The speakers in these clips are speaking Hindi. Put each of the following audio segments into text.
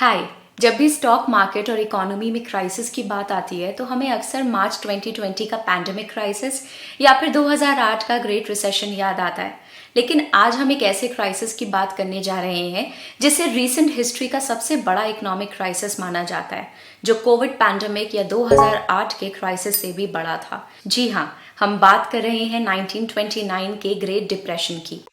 हाय। जब भी स्टॉक मार्केट और इकोनॉमी में क्राइसिस की बात आती है तो हमें अक्सर मार्च 2020 का पैंडेमिक क्राइसिस या फिर 2008 का ग्रेट रिसेशन याद आता है। लेकिन आज हम एक ऐसे क्राइसिस की बात करने जा रहे हैं जिसे रीसेंट हिस्ट्री का सबसे बड़ा इकोनॉमिक क्राइसिस माना जाता है, जो कोविड पैंडेमिक या 2008 के क्राइसिस से भी बड़ा था। जी हाँ, हम बात कर रहे हैं 1929 के ग्रेट डिप्रेशन की।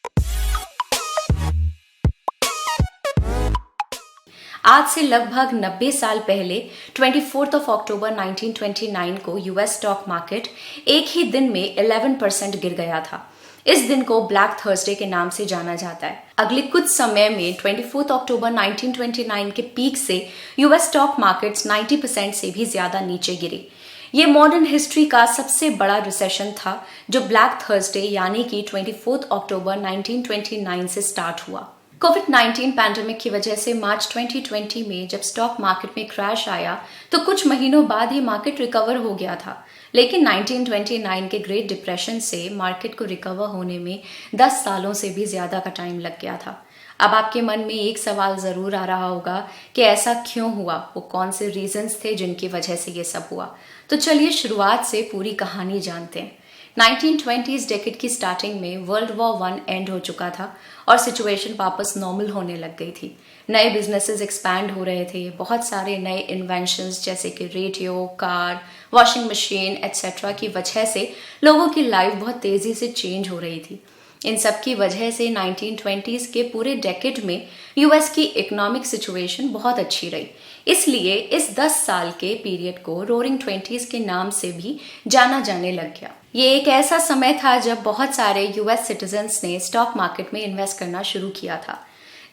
आज से लगभग 90 साल पहले 24 अक्टूबर 1929 को यूएस स्टॉक मार्केट एक ही दिन में 11% गिर गया था। इस दिन को ब्लैक थर्सडे के नाम से जाना जाता है। अगले कुछ समय में 24 अक्टूबर 1929 के पीक से यूएस स्टॉक मार्केट्स 90% से भी ज्यादा नीचे गिरे। ये मॉडर्न हिस्ट्री का सबसे बड़ा रिसेशन था, जो ब्लैक थर्सडे यानी कि 24 अक्टूबर 1929 से स्टार्ट हुआ। कोविड-19 पैंडेमिक की वजह से मार्च 2020 में जब स्टॉक मार्केट में क्रैश आया तो कुछ महीनों बाद ही मार्केट रिकवर हो गया था। लेकिन 1929 के ग्रेट डिप्रेशन से मार्केट को रिकवर होने में 10 सालों से भी ज्यादा का टाइम लग गया था। अब आपके मन में एक सवाल जरूर आ रहा होगा कि ऐसा क्यों हुआ, वो कौन से रीजंस थे जिनकी वजह से ये सब हुआ। तो चलिए शुरुआत से पूरी कहानी जानते हैं। 1920s डेकेड की स्टार्टिंग में वर्ल्ड वॉर 1 एंड हो चुका था और सिचुएशन वापस नॉर्मल होने लग गई थी। नए बिजनेसेस एक्सपैंड हो रहे थे, बहुत सारे नए इन्वेंशंस जैसे कि radio, car, washing machine etcetera की वजह से लोगों की लाइफ बहुत तेजी से चेंज हो रही थी। इन सब की वजह से 1920s के पूरे डेकेड में यूएस की इकोनॉमिक सिचुएशन बहुत अच्छी रही। इसलिए इस 10 साल के पीरियड को रोरिंग 20s के नाम से भी जाना जाने लग गया। ये एक ऐसा समय था जब बहुत सारे यूएस सिटीजन्स ने स्टॉक मार्केट में इन्वेस्ट करना शुरू किया था।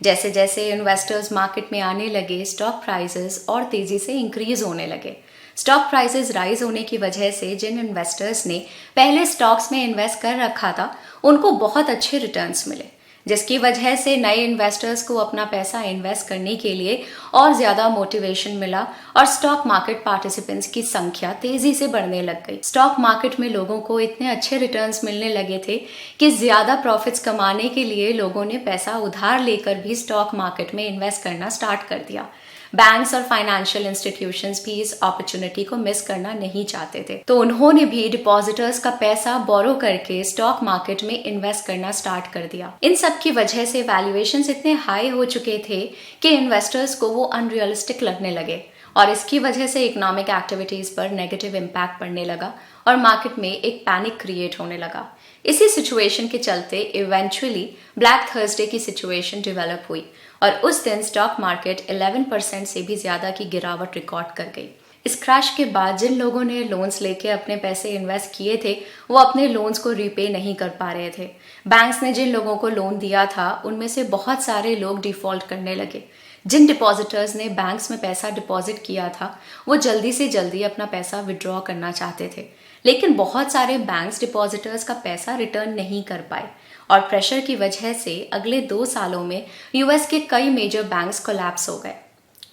जैसे जैसे इन्वेस्टर्स मार्केट में आने लगे, स्टॉक प्राइसेस और तेजी से इंक्रीज होने लगे। स्टॉक प्राइसेस राइज होने की वजह से जिन इन्वेस्टर्स ने पहले स्टॉक्स में इन्वेस्ट कर रखा था उनको बहुत अच्छे रिटर्न्स मिले, जिसकी वजह से नए इन्वेस्टर्स को अपना पैसा इन्वेस्ट करने के लिए और ज्यादा मोटिवेशन मिला और स्टॉक मार्केट पार्टिसिपेंट्स की संख्या तेजी से बढ़ने लग गई। स्टॉक मार्केट में लोगों को इतने अच्छे रिटर्न्स मिलने लगे थे कि ज्यादा प्रॉफिट्स कमाने के लिए लोगों ने पैसा उधार लेकर भी स्टॉक मार्केट में इन्वेस्ट करना स्टार्ट कर दिया। बैंक्स और फाइनेंशियल इंस्टीट्यूशंस भी इस अपॉर्चुनिटी को मिस करना नहीं चाहते थे, तो उन्होंने भी डिपॉजिटर्स का पैसा बोरो करके स्टॉक मार्केट में इन्वेस्ट करना स्टार्ट कर दिया। इन सब की वजह से वैल्यूएशंस इतने हाई हो चुके थे कि इन्वेस्टर्स को वो अनरियलिस्टिक लगने लगे और इसकी वजह से इकोनॉमिक एक्टिविटीज पर नेगेटिव इम्पैक्ट पड़ने लगा और मार्केट में एक पैनिक क्रिएट होने लगा। इसी सिचुएशन के चलते इवेंचुअली ब्लैक थर्सडे की सिचुएशन डेवलप हुई और उस दिन स्टॉक मार्केट 11% से भी ज्यादा की गिरावट रिकॉर्ड कर गई। इस क्रैश के बाद जिन लोगों ने लोन्स लेके अपने पैसे इन्वेस्ट किए थे वो अपने लोन्स को रीपे नहीं कर पा रहे थे। बैंक्स ने जिन लोगों को लोन दिया था उनमें से बहुत सारे लोग डिफॉल्ट करने लगे। जिन डिपॉजिटर्स ने बैंक्स में पैसा डिपॉजिट किया था वो जल्दी से जल्दी अपना पैसा विड्रॉ करना चाहते थे, लेकिन बहुत सारे बैंक्स डिपॉजिटर्स का पैसा रिटर्न नहीं कर पाए और प्रेशर की वजह से अगले 2 सालों में यूएस के कई मेजर बैंक्स कोलैप्स हो गए।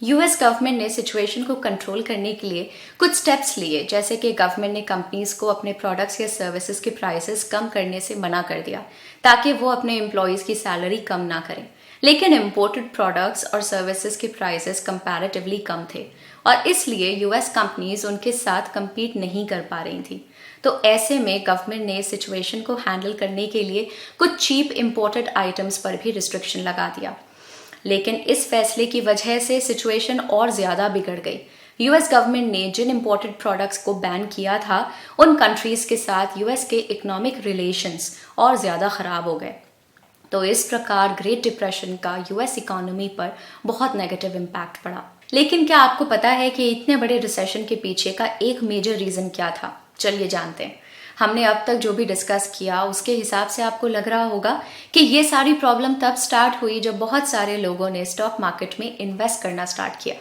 यूएस गवर्नमेंट ने सिचुएशन को कंट्रोल करने के लिए कुछ स्टेप्स लिए, जैसे कि गवर्नमेंट ने कंपनीज को अपने प्रोडक्ट्स या सर्विसेज के प्राइसेस कम करने से मना कर दिया ताकि वो अपने एम्प्लॉयज़ की सैलरी कम ना करें। लेकिन इम्पोर्टेड प्रोडक्ट्स और सर्विसेज के प्राइसेस कंपैरेटिवली कम थे और इसलिए यूएस कंपनीज उनके साथ कम्पीट नहीं कर पा रही थी। तो ऐसे में गवर्नमेंट ने सिचुएशन को हैंडल करने के लिए कुछ चीप इम्पोर्टेड आइटम्स पर भी रिस्ट्रिक्शन लगा दिया। लेकिन इस फैसले की वजह से सिचुएशन और ज्यादा बिगड़ गई। यूएस गवर्नमेंट ने जिन इम्पोर्टेड प्रोडक्ट्स को बैन किया था उन कंट्रीज के साथ यूएस के इकोनॉमिक रिलेशंस और ज्यादा खराब हो गए। तो इस प्रकार ग्रेट डिप्रेशन का यूएस इकोनॉमी पर बहुत नेगेटिव इम्पैक्ट पड़ा। लेकिन क्या आपको पता है कि इतने बड़े रिसेशन के पीछे का एक मेजर रीजन क्या था? चलिए जानते हैं। हमने अब तक जो भी डिस्कस किया उसके हिसाब से आपको लग रहा होगा कि ये सारी प्रॉब्लम तब स्टार्ट हुई जब बहुत सारे लोगों ने स्टॉक मार्केट में इन्वेस्ट करना स्टार्ट किया।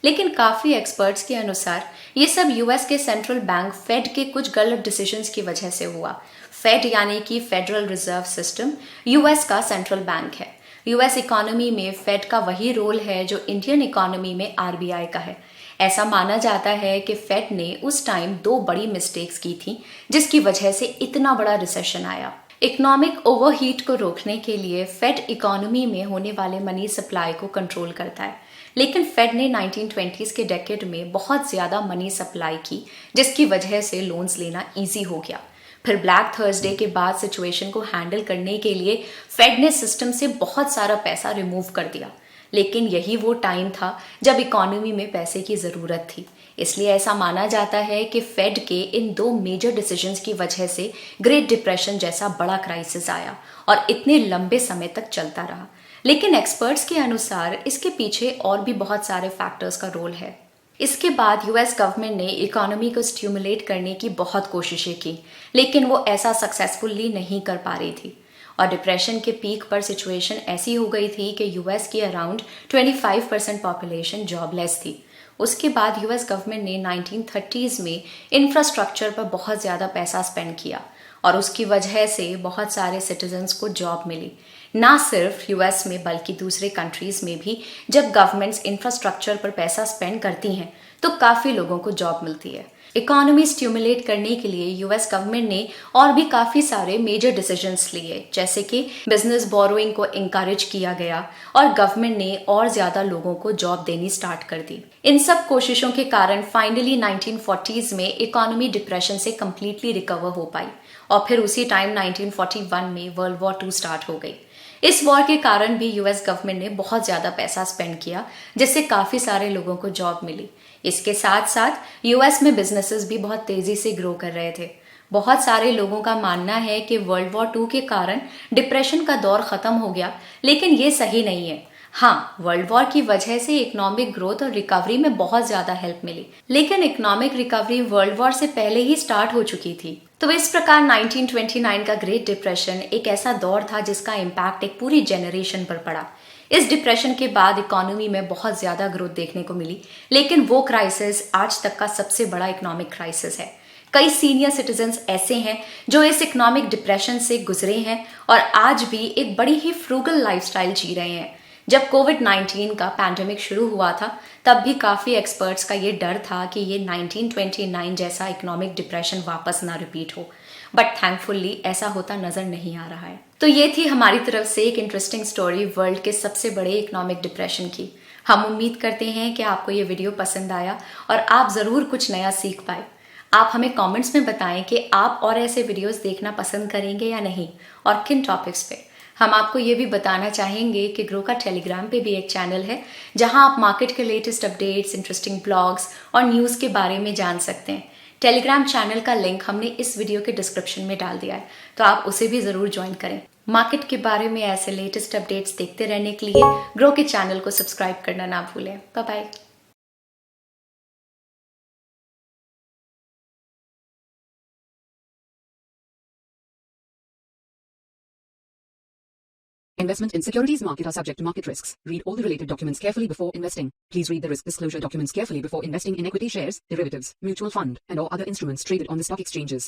लेकिन काफी एक्सपर्ट्स के अनुसार ये सब यूएस के सेंट्रल बैंक फेड के कुछ गलत डिसीजंस की वजह से हुआ। फेड यानी कि फेडरल रिजर्व सिस्टम यूएस का सेंट्रल बैंक है। यूएस इकोनॉमी में फेड का वही रोल है जो इंडियन इकोनॉमी में आरबीआई का है। ऐसा माना जाता है कि फेड ने उस टाइम 2 बड़ी मिस्टेक्स की थी जिसकी वजह से इतना बड़ा रिसेशन आया। इकोनॉमिक ओवरहीट को रोकने के लिए फेड इकोनॉमी में होने वाले मनी सप्लाई को कंट्रोल करता है, लेकिन फेड ने 1920s के डेकेड में बहुत ज्यादा मनी सप्लाई की, जिसकी वजह से लोन्स लेना इजी हो गया। फिर ब्लैक थर्सडे के बाद सिचुएशन को हैंडल करने के लिए फेड ने सिस्टम से बहुत सारा पैसा रिमूव कर दिया, लेकिन यही वो टाइम था जब इकोनॉमी में पैसे की ज़रूरत थी। इसलिए ऐसा माना जाता है कि फेड के इन दो मेजर डिसीजंस की वजह से ग्रेट डिप्रेशन जैसा बड़ा क्राइसिस आया और इतने लंबे समय तक चलता रहा। लेकिन एक्सपर्ट्स के अनुसार इसके पीछे और भी बहुत सारे फैक्टर्स का रोल है। इसके बाद यूएस गवर्नमेंट ने इकोनॉमी को स्टिमुलेट करने की बहुत कोशिशें की, लेकिन वो ऐसा सक्सेसफुली नहीं कर पा रही थी और डिप्रेशन के पीक पर सिचुएशन ऐसी हो गई थी कि यूएस की अराउंड 25% पॉपुलेशन जॉबलेस थी। उसके बाद यूएस गवर्नमेंट ने 1930s में इंफ्रास्ट्रक्चर पर बहुत ज़्यादा पैसा स्पेंड किया और उसकी वजह से बहुत सारे सिटीजन्स को जॉब मिली। ना सिर्फ यूएस में बल्कि दूसरे कंट्रीज़ में भी जब गवर्नमेंट्स इंफ्रास्ट्रक्चर पर पैसा स्पेंड करती हैं तो काफ़ी लोगों को जॉब मिलती है। इकोनॉमी स्टिमुलेट करने के लिए यूएस गवर्नमेंट ने और भी काफ़ी सारे मेजर डिसीजंस लिए, जैसे कि बिजनेस बोरोइंग को इंकरेज किया गया और गवर्नमेंट ने और ज़्यादा लोगों को जॉब देनी स्टार्ट कर दी। इन सब कोशिशों के कारण फाइनली 1940s में इकोनॉमी डिप्रेशन से कम्प्लीटली रिकवर हो पाई और फिर उसी टाइम 1941 में वर्ल्ड वॉर 2 स्टार्ट हो गई। इस वॉर के कारण भी यूएस गवर्नमेंट ने बहुत ज़्यादा पैसा स्पेंड किया, जिससे काफ़ी सारे लोगों को जॉब मिली। इसके साथ साथ यूएस में बिजनेसेस भी बहुत तेज़ी से ग्रो कर रहे थे। बहुत सारे लोगों का मानना है कि वर्ल्ड वॉर 2 के कारण डिप्रेशन का दौर ख़त्म हो गया, लेकिन ये सही नहीं है। हाँ, वर्ल्ड वॉर की वजह से इकोनॉमिक ग्रोथ और रिकवरी में बहुत ज़्यादा हेल्प मिली, लेकिन इकोनॉमिक रिकवरी वर्ल्ड वॉर से पहले ही स्टार्ट हो चुकी थी। तो इस प्रकार 1929 का ग्रेट डिप्रेशन एक ऐसा दौर था जिसका इम्पैक्ट एक पूरी जेनरेशन पर पड़ा। इस डिप्रेशन के बाद इकोनॉमी में बहुत ज़्यादा ग्रोथ देखने को मिली, लेकिन वो क्राइसिस आज तक का सबसे बड़ा इकोनॉमिक क्राइसिस है। कई सीनियर सिटीजन्स ऐसे हैं जो इस इकोनॉमिक डिप्रेशन से गुजरे हैं और आज भी एक बड़ी ही फ्रूगल लाइफस्टाइल जी रहे हैं। जब कोविड-19 का पैंडेमिक शुरू हुआ था, तब भी काफ़ी एक्सपर्ट्स का ये डर था कि ये 1929 जैसा इकोनॉमिक डिप्रेशन वापस ना रिपीट हो, बट थैंकफुली ऐसा होता नज़र नहीं आ रहा है। तो ये थी हमारी तरफ से एक इंटरेस्टिंग स्टोरी वर्ल्ड के सबसे बड़े इकोनॉमिक डिप्रेशन की। हम उम्मीद करते हैं कि आपको ये वीडियो पसंद आया और आप ज़रूर कुछ नया सीख पाए। आप हमें कमेंट्स में बताएं कि आप और ऐसे वीडियोस देखना पसंद करेंगे या नहीं और किन टॉपिक्स पे। हम आपको ये भी बताना चाहेंगे कि ग्रो का टेलीग्राम पे भी एक चैनल है जहां आप मार्केट के लेटेस्ट अपडेट्स, इंटरेस्टिंग ब्लॉग्स और न्यूज़ के बारे में जान सकते हैं। टेलीग्राम चैनल का लिंक हमने इस वीडियो के डिस्क्रिप्शन में डाल दिया है, तो आप उसे भी ज़रूर ज्वाइन करें। मार्केट के बारे में ऐसे लेटेस्ट अपडेट्स देखते रहने के लिए ग्रो के चैनल को सब्सक्राइब करना ना भूलें। Bye bye. Investment in securities market are subject to market risks. Read all the related documents carefully before investing. Please read the risk disclosure documents carefully before investing in equity shares, derivatives, mutual fund, and or other instruments traded on the stock exchanges.